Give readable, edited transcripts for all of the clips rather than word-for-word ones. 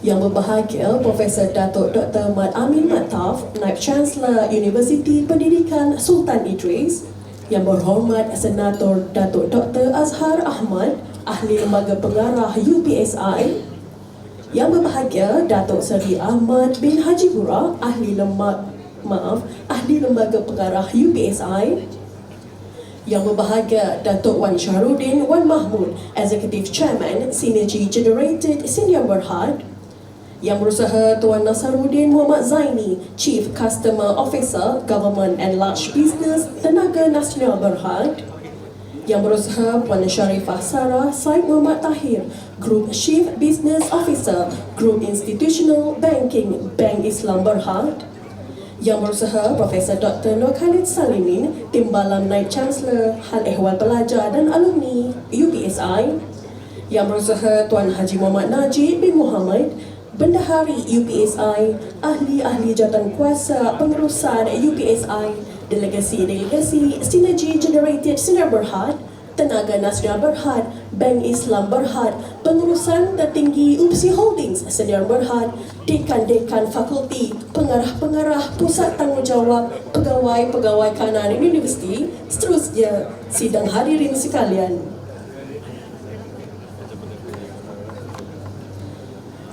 Yang berbahagia Profesor Datuk Dr. Mat Amin Mattaf, Naib Chancellor Universiti Pendidikan Sultan Idris. Yang berhormat Senator Datuk Dr. Azhar Ahmad, Ahli Lembaga Pengarah UPSI. Yang berbahagia Datuk Seri Ahmad bin Haji Burah, Ahli Lembaga Pengarah UPSI. Yang berbahagia Datuk Wan Syahrudin Wan Mahmud, Executive Chairman Synergy Generated Sdn Bhd. Yang berusaha Tuan Nasaruddin Muhammad Zaini, Chief Customer Officer Government and Large Business Tenaga Nasional Berhad. Yang berusaha Puan Sharifah Sarah Said Muhammad Tahir, Group Chief Business Officer Group Institutional Banking Bank Islam Berhad. Yang berusaha Profesor Dr. Nur Khalid Salimin, Timbalan Naib Chancellor Hal Ehwal Pelajar dan Alumni UPSI. Yang berusaha Tuan Haji Muhammad Najib bin Muhammad, Bendahari UPSI, Ahli-Ahli Jawatan Kuasa Pengurusan UPSI, Delegasi Synergy Generated Sdn Bhd, Tenaga Nasional Berhad, Bank Islam Berhad, Pengurusan Tertinggi UPSI Holdings Sdn Bhd, Dekan-Dekan Fakulti, Pengarah-Pengarah Pusat Tanggungjawab, Pegawai-Pegawai Kanan Universiti, seterusnya sidang hadirin sekalian.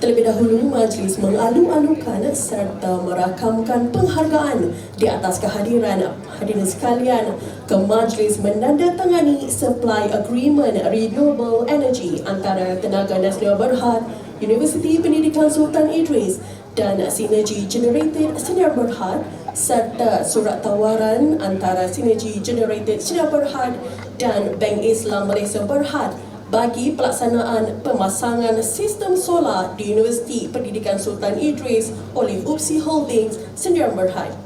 Terlebih dahulu, majlis mengalu-alukan serta merakamkan penghargaan di atas kehadiran hadirin sekalian ke majlis menandatangani Supply Agreement Renewable Energy antara Tenaga Nasional Berhad, Universiti Pendidikan Sultan Idris dan Synergy Generated Sdn Bhd, serta surat tawaran antara Synergy Generated Sdn Bhd dan Bank Islam Malaysia Berhad bagi pelaksanaan pemasangan sistem solar di Universiti Pendidikan Sultan Idris oleh UPSI Holdings Sdn Bhd.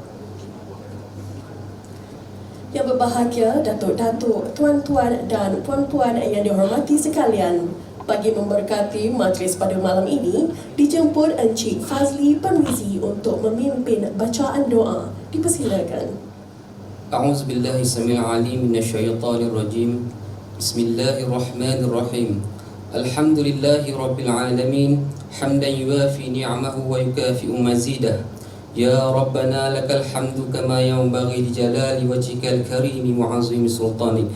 Yang berbahagia Datuk-Datuk, Tuan-Tuan dan Puan-Puan yang dihormati sekalian, bagi memberkati majlis pada malam ini, dijemput Encik Fazli Parmizi untuk memimpin bacaan doa. Dipersilakan. A'udzubillahi samil alim minasyaitanir rajim. Bismillahirrahmanirrahim. Alhamdulillahi rabbil alamin, hamdan yuwafi ni'amahu wa yukafi'u mazidah. Ya Rabbana lakal hamdu kama yanbaghi li jalali wajhikal karimi wa 'azimi sultanik.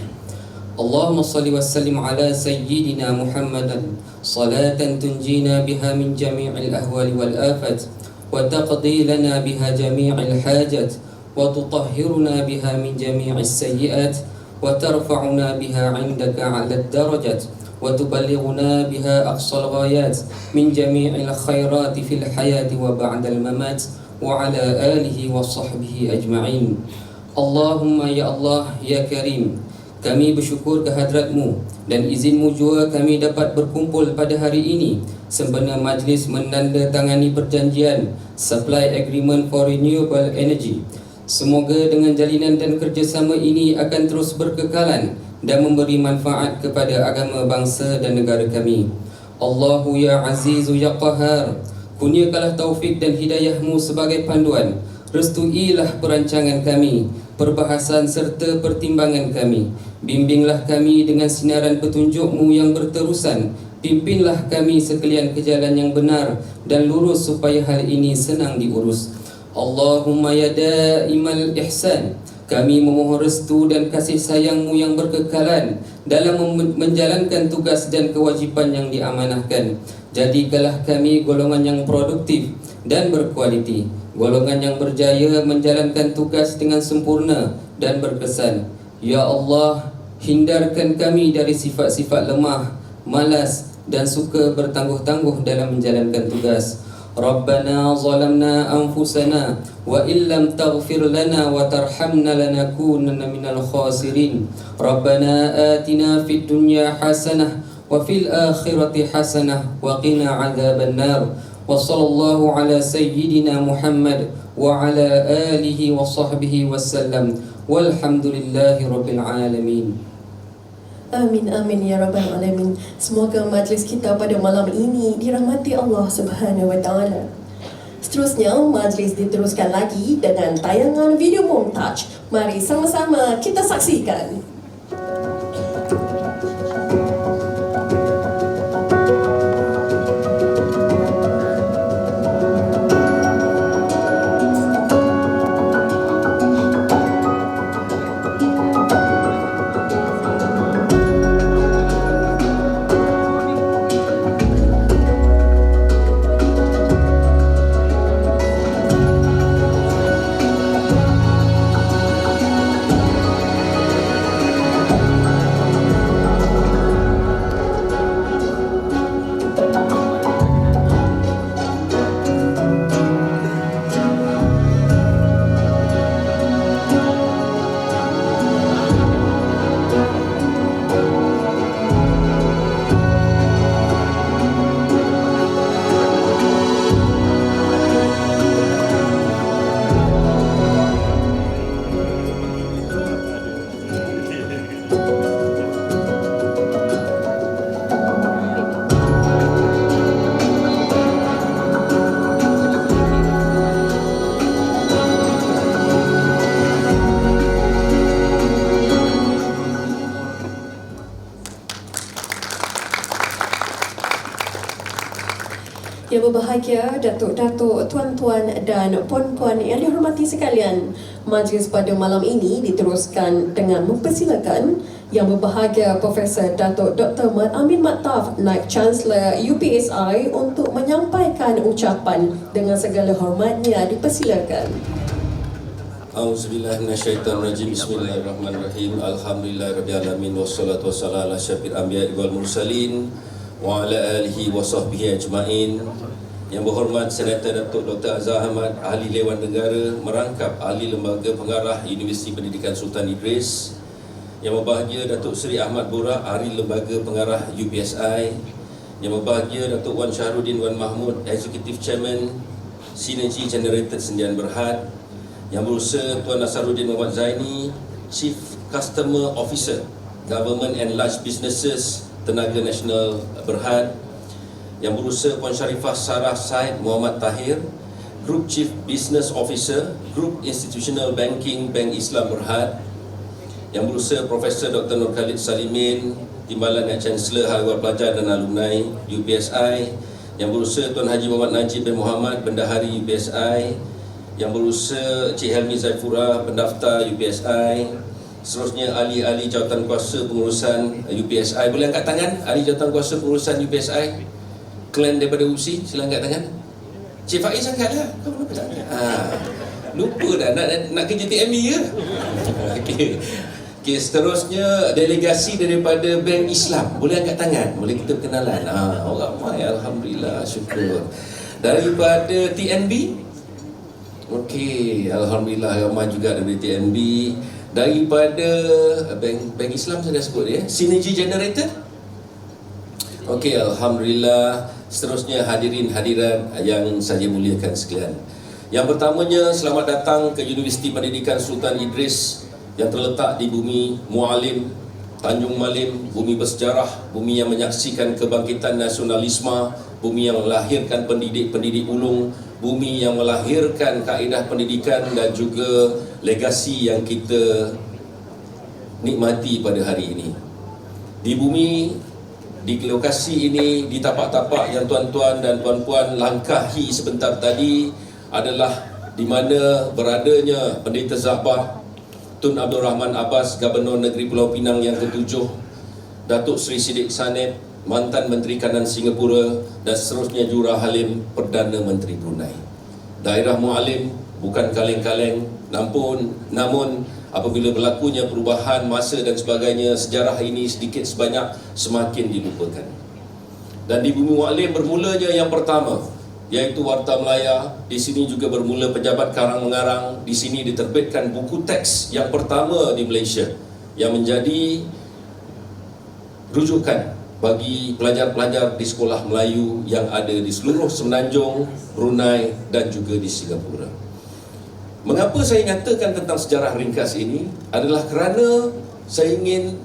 Allahumma salli wa sallim ala sayyidina Muhammadan salatan tunjina biha min jami'il ahwali wal afat wa taqdi lana biha jami'il hajat wa tutahhiruna biha min jami'is sayyi'at وترفعنا بها عندك على الدرجات وتبلغنا بها أقصى الغايات من جميع الخيرات في الحياة وبعد الممات وعلى آله وصحبه أجمعين. اللهم ya Allah ya Karim, kami bersyukur kehadratmu dan izinmu jua kami dapat berkumpul pada hari ini sempena majlis menandatangani perjanjian Supply Agreement for Renewable Energy. Semoga dengan jalinan dan kerjasama ini akan terus berkekalan dan memberi manfaat kepada agama bangsa dan negara kami. Allahu ya Azizu ya Qahar, kurniakanlah taufik dan hidayahmu sebagai panduan. Restuilah perancangan kami, perbahasan serta pertimbangan kami. Bimbinglah kami dengan sinaran petunjukmu yang berterusan. Pimpinlah kami sekalian ke jalan yang benar dan lurus supaya hal ini senang diurus. Allahumma ya da'imal ihsan, kami memohon restu dan kasih sayangmu yang berkekalan dalam menjalankan tugas dan kewajipan yang diamanahkan. Jadikanlah kami golongan yang produktif dan berkualiti, golongan yang berjaya menjalankan tugas dengan sempurna dan berkesan. Ya Allah, hindarkan kami dari sifat-sifat lemah, malas dan suka bertangguh-tangguh dalam menjalankan tugas. Rabbana zalamna anfusana wa illam taghfir lana wa tarhamna lanakunanna minal khasirin. Rabbana atina fid dunya hasanah wa fil akhirati hasanah wa qina adzaban nar. Wa sallallahu ala sayyidina Muhammad wa ala alihi wa sahbihi wasallam. Walhamdulillahi rabbil alamin. Amin, amin ya rabbal alamin. Semoga majlis kita pada malam ini dirahmati Allah Subhanahu wa taala. Seterusnya, majlis diteruskan lagi dengan tayangan video montaj. Mari sama-sama kita saksikan. Yang berbahagia, datuk-datuk, tuan-tuan dan puan-puan yang dihormati sekalian, majlis pada malam ini diteruskan dengan mempersilakan Yang berbahagia Profesor Datuk Dr. Mat Amin Maktaf, Naib Chancellor UPSI untuk menyampaikan ucapan dengan segala hormatnya. Dipersilakan. Auzubillahi minasyaitonirrajim. Bismillahirrahmanirrahim. Alhamdulillahirabbil alamin wassalatu wassalamu ala asyrafil anbiya'i wal mursalin wa ala alihi wa sahbihi ajmain. Yang berhormat Senator Datuk Dr. Azhar Ahmad, Ahli Dewan Negara merangkap Ahli Lembaga Pengarah Universiti Pendidikan Sultan Idris. Yang berbahagia Datuk Seri Ahmad Borak, Ahli Lembaga Pengarah UPSI. Yang berbahagia Datuk Wan Syahrudin Wan Mahmud, Executive Chairman Synergy Generated Sdn Berhad. Yang berusaha Tuan Nasaruddin Muhammad Zaini, Chief Customer Officer Government and Large Businesses Tenaga Nasional Berhad. Yang berusaha Puan Sharifah Sarah Said Muhammad Tahir, Group Chief Business Officer Group Institutional Banking Bank Islam Berhad. Yang berusaha Profesor Dr. Nur Khalid Salimin, Timbalan Chancellor Harian Pelajar dan Alumni UPSI. Yang berusaha Tuan Haji Muhammad Najib bin Muhammad, Bendahari UPSI. Yang berusaha Cik Helmi Zaifurah, pendaftar UPSI. Seterusnya ahli-ahli jawatan kuasa pengurusan UPSI. Boleh angkat tangan ahli jawatan kuasa pengurusan UPSI? Klan daripada UPSI, sila angkat tangan. Cik Faiz angkatlah. Kau kenapa tak angkat? Lupa dah nak kerja TMB ke? Okey, seterusnya delegasi daripada Bank Islam. Boleh angkat tangan? Boleh kita berkenalan? Orang ramai, alhamdulillah, syukur. Daripada TNB? Okey, alhamdulillah ramai juga dari TNB. Daripada Bank Islam saya dah sebut ya. Synergy Generator? Okey, alhamdulillah. Seterusnya hadirin hadirat yang saya muliakan sekalian. Yang pertamanya, selamat datang ke Universiti Pendidikan Sultan Idris yang terletak di bumi Mualim, Tanjung Malim, bumi bersejarah, bumi yang menyaksikan kebangkitan nasionalisme, bumi yang melahirkan pendidik-pendidik ulung, bumi yang melahirkan kaedah pendidikan dan juga legasi yang kita nikmati pada hari ini. Di bumi, di lokasi ini, di tapak-tapak yang tuan-tuan dan puan-puan langkahi sebentar tadi adalah di mana beradanya Pendeta Zahbah Tun Abdul Rahman Abbas, Gubernur Negeri Pulau Pinang yang ke-7, Datuk Seri Siddiq Sanib, mantan Menteri Kanan Singapura, dan seterusnya Jurah Halim, Perdana Menteri Brunei. Daerah Mualim bukan kaleng-kaleng, namun apabila berlakunya perubahan masa dan sebagainya, sejarah ini sedikit sebanyak semakin dilupakan. Dan di bumi Mualim bermulanya yang pertama, iaitu Warta Melaya. Di sini juga bermula pejabat karang mengarang. Di sini diterbitkan buku teks yang pertama di Malaysia yang menjadi rujukan bagi pelajar-pelajar di sekolah Melayu yang ada di seluruh Semenanjung, Brunei dan juga di Singapura. Mengapa saya nyatakan tentang sejarah ringkas ini adalah kerana saya ingin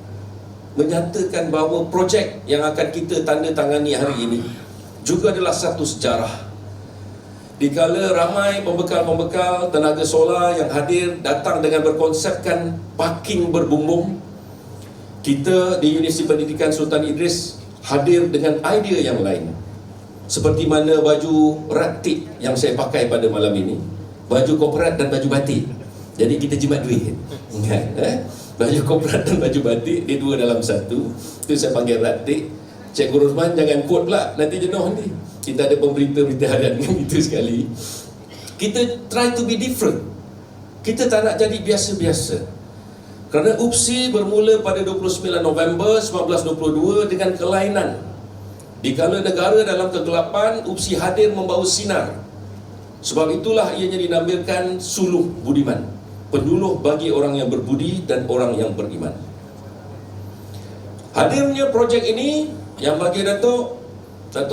menyatakan bahawa projek yang akan kita tanda tangani hari ini juga adalah satu sejarah. Dikala ramai pembekal-pembekal tenaga solar yang hadir datang dengan berkonsepkan parking berbumbung, kita di Universiti Pendidikan Sultan Idris hadir dengan idea yang lain. Seperti mana baju ratik yang saya pakai pada malam ini, baju korporat dan baju batik. Jadi kita jimat duit. Baju korporat dan baju batik, dia dua dalam satu. Itu saya panggil ratik. Cikgu Rosman jangan quote pula, nanti jenuh nanti. Kita ada pemberita-berita harian itu sekali. Kita try to be different. Kita tak nak jadi biasa-biasa. Kerana UPSI bermula pada 29 November 1922 dengan kelainan. Dikala negara dalam kegelapan, UPSI hadir membawa sinar. Sebab itulah ianya dinamakan Suluh Budiman, penyuluh bagi orang yang berbudi dan orang yang beriman. Hadirnya projek ini yang bagi Datuk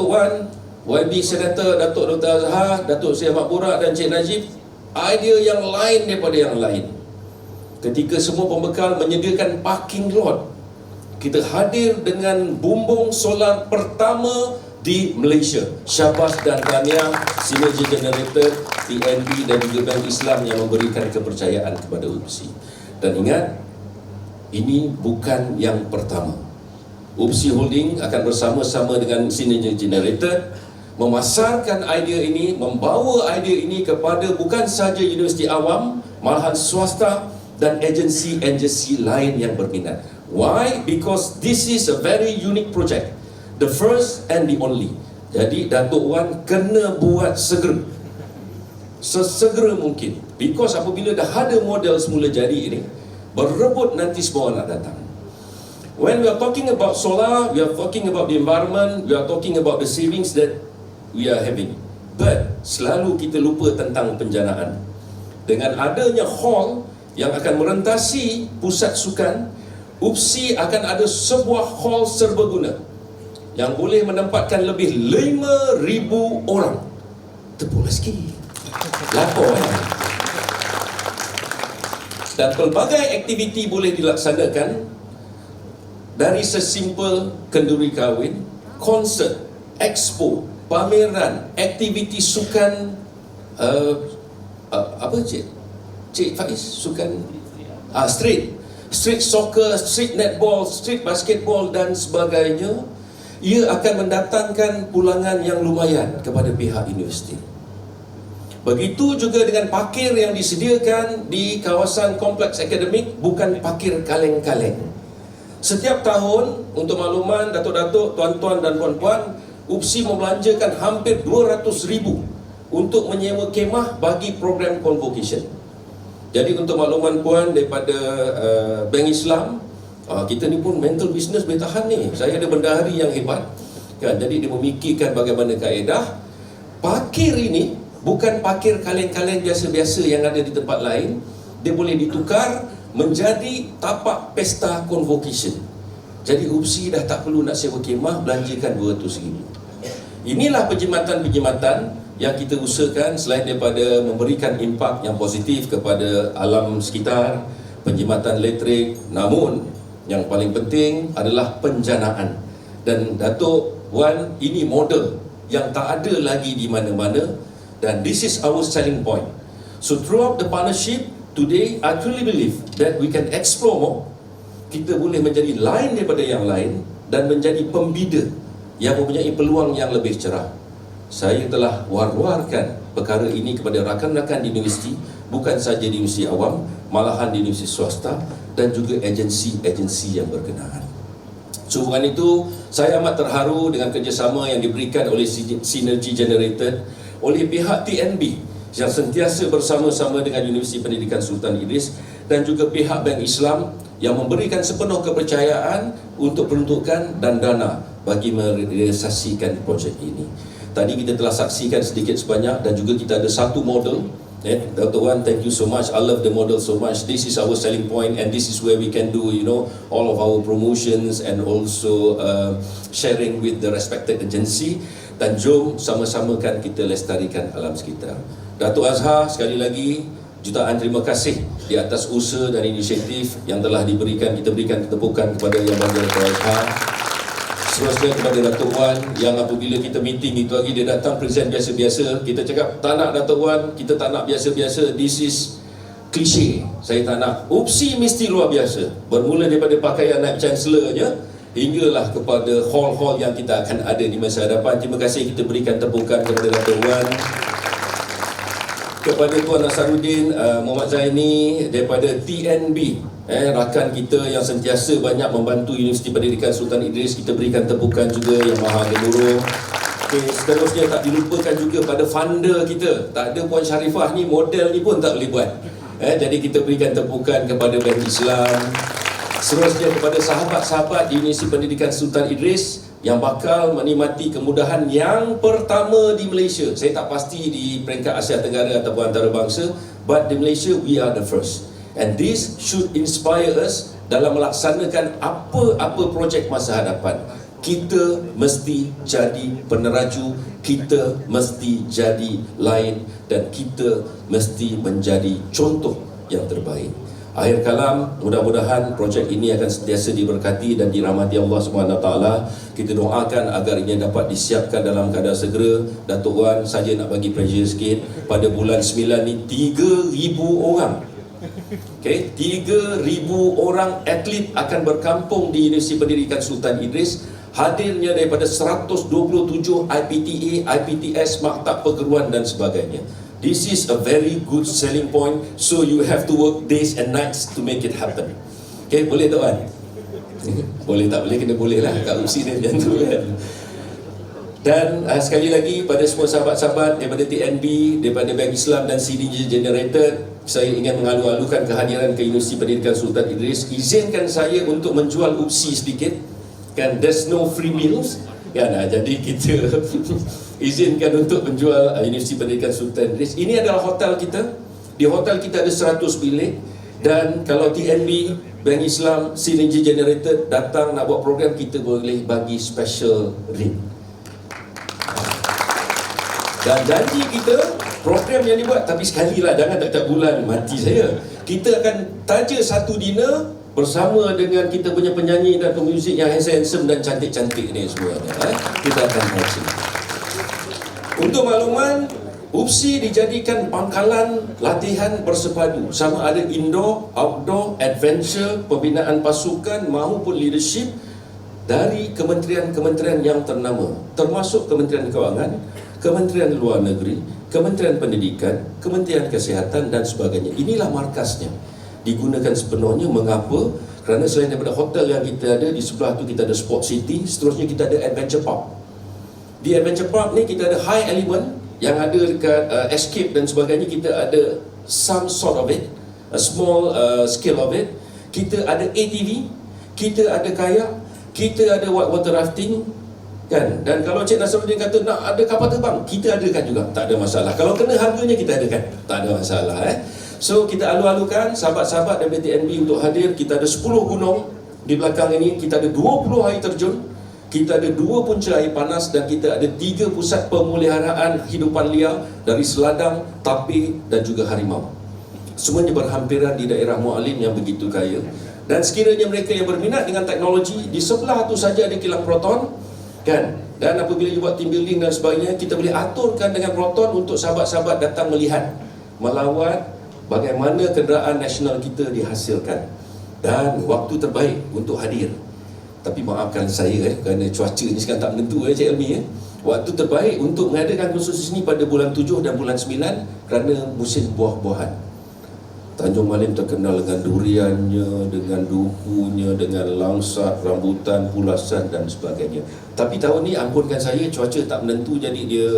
Wan, YB Senator Datuk Dr. Azhar, Datuk Seri Ahmad Borak dan Cik Najib, idea yang lain daripada yang lain. Ketika semua pembekal menyediakan parking lot, kita hadir dengan bumbung solar pertama di Malaysia. Syabas dan tahniah Synergy Generator, TNB dan juga Bank Islam yang memberikan kepercayaan kepada UPSI. Dan ingat, ini bukan yang pertama. UPSI Holding akan bersama-sama dengan Synergy Generator memasarkan idea ini, membawa idea ini kepada bukan sahaja universiti awam, malahan swasta dan agensi-agensi lain yang berminat. Why? Because this is a very unique project, the first and the only. Jadi Datuk Wan kena buat segera, sesegera mungkin. Because apabila dah ada model semula jadi ini, berebut nanti semua nak datang. When we are talking about solar, we are talking about the environment, we are talking about the savings that we are having. But selalu kita lupa tentang penjanaan. Dengan adanya hall yang akan merentasi pusat sukan, UPSI akan ada sebuah hall serbaguna yang boleh menempatkan lebih 5,000 orang. Tepuk sikit. Lapor. Dan pelbagai aktiviti boleh dilaksanakan, dari sesimpel kenduri kahwin, konsert, expo, pameran, aktiviti sukan, apa Cik Faiz? Sukan street soccer, street netball, street basketball dan sebagainya. Ia akan mendatangkan pulangan yang lumayan kepada pihak universiti. Begitu juga dengan parkir yang disediakan di kawasan kompleks akademik, bukan parkir kaleng-kaleng. Setiap tahun, untuk makluman datuk-datuk, tuan-tuan dan puan-puan, UPSI membelanjakan hampir 200,000 untuk menyewa kemah bagi program convocation. Jadi untuk makluman puan daripada Bank Islam, kita ni pun mental business boleh tahan ni. Saya ada bendahari yang hebat kan? Jadi dia memikirkan bagaimana kaedah parkir ini bukan parkir kaleng-kaleng biasa-biasa yang ada di tempat lain. Dia boleh ditukar menjadi tapak pesta convocation. Jadi UPSI dah tak perlu nak sewa kemah, belanjakan 200,000. Inilah penjimatan-penjimatan yang kita usahakan selain daripada memberikan impak yang positif kepada alam sekitar, penjimatan elektrik, namun yang paling penting adalah penjanaan. Dan Datuk Wan, ini model yang tak ada lagi di mana-mana, dan this is our selling point. So throughout the partnership today, I truly believe that we can explore more. Kita boleh menjadi lain daripada yang lain dan menjadi pembida yang mempunyai peluang yang lebih cerah. Saya telah war-warkan perkara ini kepada rakan-rakan di universiti, bukan saja di universiti awam, malahan di universiti swasta dan juga agensi-agensi yang berkenaan. Sehubungan itu, saya amat terharu dengan kerjasama yang diberikan oleh Synergy Generated oleh pihak TNB yang sentiasa bersama-sama dengan Universiti Pendidikan Sultan Idris dan juga pihak Bank Islam yang memberikan sepenuh kepercayaan untuk peruntukan dan dana bagi merealisasikan projek ini. Tadi kita telah saksikan sedikit sebanyak dan juga kita ada satu model. Dr. Wan, thank you so much. I love the model so much. This is our selling point and this is where we can do, all of our promotions and also sharing with the respected agency. Dan jom sama-samakan kita lestarikan alam sekitar. Datuk Azhar, sekali lagi jutaan terima kasih di atas usaha dan inisiatif yang telah diberikan. Kita berikan ketepukan kepada Yang Bahagia Datuk Azhar. Seterusnya kepada Datuk Wan yang apabila kita meeting itu lagi dia datang present biasa-biasa. Kita cakap tak nak Datuk Wan, kita tak nak biasa-biasa. This is klise. Saya tak nak. UPSI mesti luar biasa. Bermula daripada pakaian naib chancellornya hinggalah kepada hall-hall yang kita akan ada di masa hadapan. Terima kasih, kita berikan tepukan kepada Datuk Wan. Kepada Tuan Nasaruddin Muhammad Zaini daripada TNB, rakan kita yang sentiasa banyak membantu Universiti Pendidikan Sultan Idris, kita berikan tepukan juga yang maha gemuruh. Seterusnya tak dilupakan juga pada funder kita. Tak ada Puan Sharifah ni, model ni pun tak boleh buat. Jadi kita berikan tepukan kepada Bank Islam. Seterusnya kepada sahabat-sahabat di Universiti Pendidikan Sultan Idris yang bakal menikmati kemudahan yang pertama di Malaysia. Saya tak pasti di peringkat Asia Tenggara ataupun antarabangsa, but di Malaysia we are the first. And this should inspire us dalam melaksanakan apa-apa projek masa hadapan. Kita mesti jadi peneraju, kita mesti jadi lain dan kita mesti menjadi contoh yang terbaik. Akhir kalam, mudah-mudahan projek ini akan sentiasa diberkati dan dirahmati Allah SWT. Kita doakan agar ini dapat disiapkan dalam keadaan segera. Datuk Wan saja nak bagi pressure sikit. Pada bulan 9 ni 3,000 orang. 3,000 orang atlet akan berkampung di Universiti Pendidikan Sultan Idris. hadirnya daripada 127 IPTA, IPTS, maktab perguruan dan sebagainya. This is a very good selling point, so you have to work days and nights to make it happen. Okay, boleh tak Wan? Boleh tak boleh, kena boleh lah kat UPSI ni macam tu kan. Dan sekali lagi pada semua sahabat-sahabat daripada TNB, daripada Bank Islam dan CDG Generated, saya ingin mengalu-alukan kehadiran ke Universiti Pendidikan Sultan Idris. Izinkan saya untuk menjual UPSI sedikit. Kan, there's no free meals. Kan, jadi kita izinkan untuk menjual Universiti Pendidikan Sultan Idris. Ini adalah hotel kita. Di hotel kita ada 100 bilik. Dan kalau TNB, Bank Islam, CDG Generated datang nak buat program, kita boleh bagi special rate. Dan janji kita, program yang dibuat, tapi sekali lah, jangan tak bulan mati saya. Kita akan taja satu dinner bersama dengan kita punya penyanyi dan pemuzik yang handsome dan cantik-cantik ni semuanya. Kita akan taja. Untuk makluman, UPSI dijadikan pangkalan latihan bersepadu. Sama ada indoor, outdoor, adventure, pembinaan pasukan maupun leadership dari kementerian-kementerian yang ternama. Termasuk Kementerian Kewangan, Kementerian Luar Negeri, Kementerian Pendidikan, Kementerian Kesihatan dan sebagainya. Inilah markasnya. Digunakan sepenuhnya. Mengapa? Kerana selain daripada hotel yang kita ada, di sebelah tu kita ada Sport City, seterusnya kita ada Adventure Park. Di Adventure Park ni kita ada high element yang ada dekat escape dan sebagainya. Kita ada some sort of it, a small scale of it. Kita ada ATV, kita ada kayak, kita ada white water rafting. Kan? Dan kalau Cik Nasruddin kata nak ada kapal terbang, kita adakan juga, tak ada masalah. Kalau kena harganya kita adakan, tak ada masalah. So kita alu-alukan sahabat-sahabat dari TNB untuk hadir. Kita ada 10 gunung di belakang ini, kita ada 20 air terjun, kita ada 2 punca air panas, dan kita ada 3 pusat pemeliharaan hidupan liar dari seladang, tapir dan juga harimau. Semuanya berhampiran di daerah Mualim yang begitu kaya. Dan sekiranya mereka yang berminat dengan teknologi, di sebelah tu saja ada kilang proton. Kan? Dan apabila you buat team building dan sebagainya, kita boleh aturkan dengan proton untuk sahabat-sahabat datang melihat, melawat bagaimana kenderaan nasional kita dihasilkan. Dan waktu terbaik untuk hadir, tapi maafkan saya kerana cuaca ni sekarang tak menentu Cik Elmi. Waktu terbaik untuk mengadakan kursus ini pada bulan 7 dan bulan 9 kerana musim buah-buahan. Tanjung Malim terkenal dengan duriannya, dengan dukunya, dengan langsat, rambutan, pulasan dan sebagainya. Tapi tahun ni ampunkan saya, cuaca tak menentu, jadi dia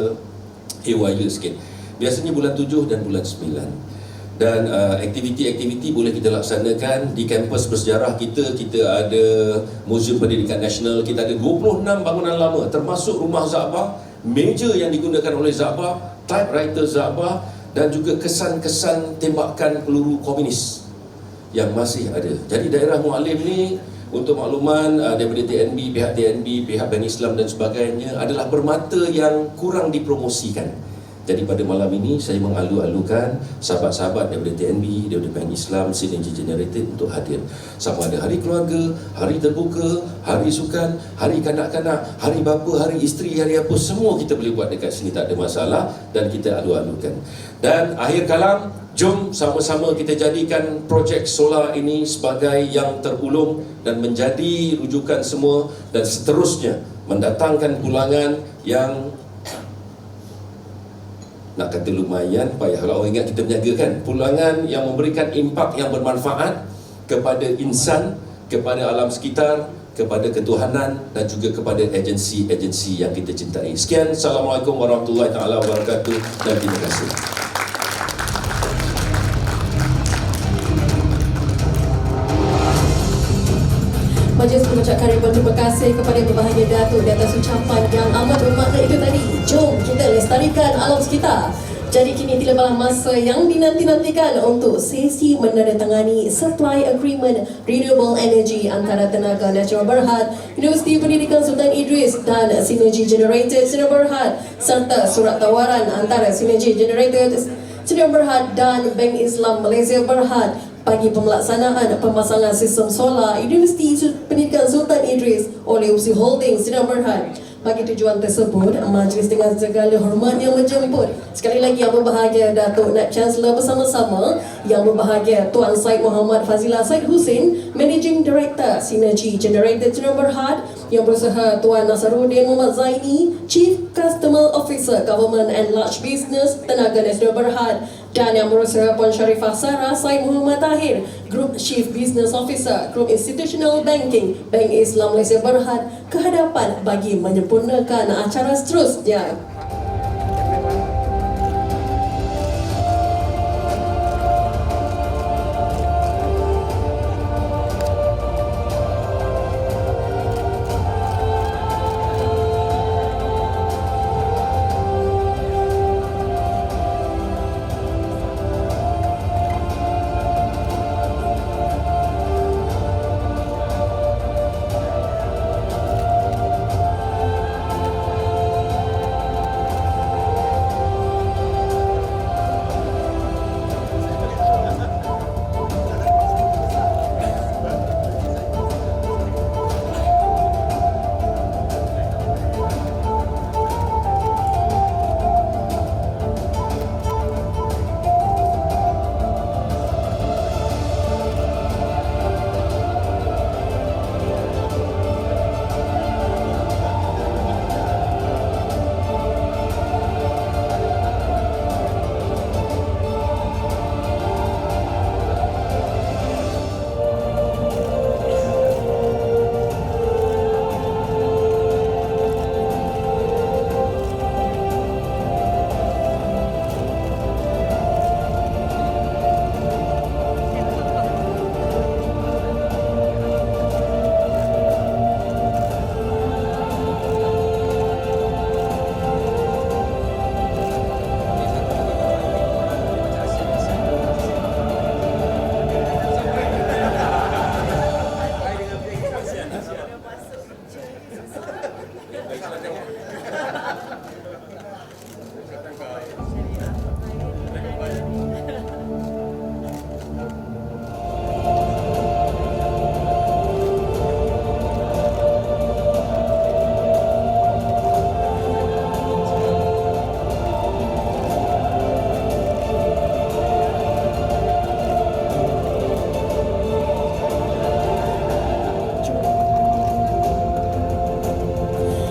haywire sikit. Biasanya bulan 7 dan bulan 9. Dan aktiviti-aktiviti boleh kita laksanakan di kampus bersejarah kita. Kita ada Muzium Pendidikan Nasional, kita ada 26 bangunan lama, termasuk rumah Za'bah, meja yang digunakan oleh Za'bah, typewriter Za'bah, dan juga kesan-kesan tembakan peluru komunis yang masih ada. Jadi daerah Mualim ni, untuk makluman daripada TNB, pihak Bank Islam dan sebagainya, adalah permata yang kurang dipromosikan. Jadi pada malam ini saya mengalu-alukan sahabat-sahabat daripada TNB, daripada Bank Islam, CDG Generated untuk hadir. Sama ada hari keluarga, hari terbuka, hari sukan, hari kanak-kanak, hari bapa, hari isteri, hari apa, semua kita boleh buat dekat sini, tak ada masalah. Dan kita alu-alukan. Dan akhir kalam, jom sama-sama kita jadikan projek solar ini sebagai yang terulung dan menjadi rujukan semua, dan seterusnya mendatangkan pulangan yang nak kata lumayan, payah kalau orang ingat kita berniaga kan. Pulangan yang memberikan impak yang bermanfaat kepada insan, kepada alam sekitar, kepada ketuhanan dan juga kepada agensi-agensi yang kita cintai. Sekian, Assalamualaikum warahmatullahi taala wabarakatuh dan terima kasih. Majlis mengucapkan ribuan terima kasih kepada berbahagia Datuk di atas ucapan yang amat bermakna itu tadi. Jom kita lestarikan alam sekitar. Jadi kini tibalah masa yang dinanti-nantikan untuk sesi menandatangani Supply Agreement Renewable Energy antara Tenaga Nasional Berhad, Universiti Pendidikan Sultan Idris dan Synergy Generated Sdn Bhd, serta surat tawaran antara Synergy Generated Sdn Bhd dan Bank Islam Malaysia Berhad bagi pemelaksanaan pemasangan sistem solar Universiti Pendidikan Sultan Idris oleh UPSI Holdings Sdn Bhd. Bagi tujuan tersebut, majlis dengan segala hormatnya menjemput sekali lagi Yang Berbahagia Datuk Naib Chancellor bersama-sama Yang Berbahagia Tuan Syed Muhammad Fazilah Syed Hussein, Managing Director Synergy Generated Sdn Bhd, Yang berusaha Tuan Nasaruddin Muhammad Zaini, Chief Customer Officer Government and Large Business Tenaga Nasional Berhad, dan yang berusaha Puan Sharifah Sarah Said Muhammad Tahir, Group Chief Business Officer Group Institutional Banking Bank Islam Malaysia Berhad, ke hadapan bagi menyempurnakan acara seterusnya.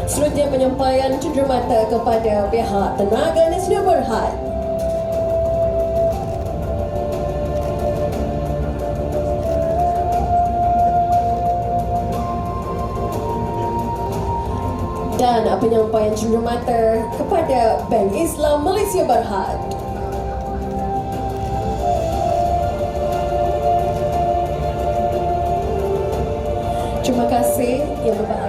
Seterusnya penyampaian cenderamata kepada pihak Tenaga Nasional Berhad. Dan penyampaian cenderamata kepada Bank Islam Malaysia Berhad. Terima kasih Yang Berbahagia.